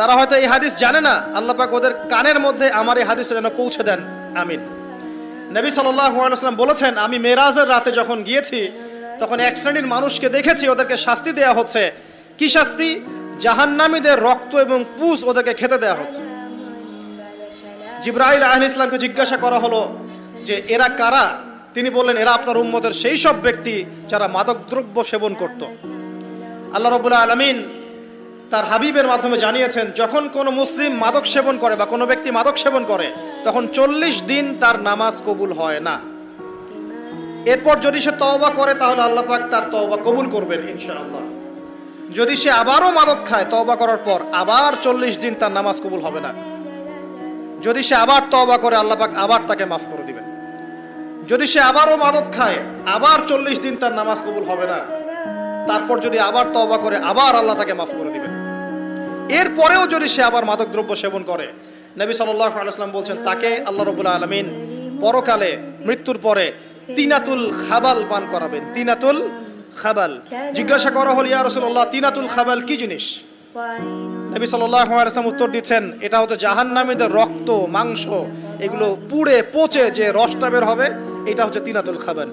তারা হয়তো এই হাদিস জানে না, আল্লাহ পাক ওদের কানের মধ্যে আমার এই হাদিসটা যেন পৌঁছে দেন, আমিন। নবী সাল্লাল্লাহু আলাইহি ওয়াসাল্লাম বলেছেন, আমি মেরাজের রাতে যখন গিয়েছি তখন এক শ্রেণীর মানুষকে দেখেছি, ওদেরকে শাস্তি দেয়া হচ্ছে। কি শাস্তি? জাহান্নামীদের রক্ত এবং পুঁজ ওদেরকে খেতে দেয়া হচ্ছে। জিবরাইল আলাইহিস সালামকে জিজ্ঞাসা করা হলো যে এরা কারা? তিনি বললেন, এরা আপনার উম্মতের সেই সব ব্যক্তি যারা মাদকদ্রব্য সেবন করত। আল্লাহ রাব্বুল আলামিন তার হাবিবের মাধ্যমে জানিয়েছেন, যখন কোনো মুসলিম মাদক সেবন করে বা কোনো ব্যক্তি মাদক সেবন করে তখন 40 দিন তার নামাজ কবুল হয় না। এরপর যদি সে তওবা করে তাহলে আল্লাহ পাক তার তওবা কবুল করবেন ইনশাআল্লাহ। যদি সে আবারও মাদক খায় তওবা করার পর, আবার 40 দিন তার নামাজ কবুল হবে না। যদি সে আবার তওবা করে আল্লাহ পাক আবার তাকে মাফ করে দিবেন। যদি সে আবারও মাদক খায় আবার 40 দিন তার নামাজ কবুল হবে না। তারপর যদি আবার তওবা করে আবার আল্লাহ তাকে মাফ করে দিবেন। এরপরেও যদি সে আবার মাদকদ্রব্য সেবন করে, নবী সাল্লাল্লাহু আলাইহি ওয়াসাল্লাম বলছেন তাকে আল্লাহ রাব্বুল আলামিন পরকালে মৃত্যুর পরে তিনাতুল খাবাল পান করাবেন। তিনাতুল খাবাল। জিজ্ঞাসা করা হল, ইয়া রাসূলুল্লাহ, তিনাতুল খাবাল কি জিনিস? নবী সাল্লাল্লাহু আলাইহি ওয়াসাল্লাম উত্তর দিচ্ছেন, এটা হচ্ছে জাহান্নামীদের রক্ত, মাংস, এগুলো পুড়ে পচে যে রসটা বের হবে, এটা হচ্ছে তিনাতুল খাবাল।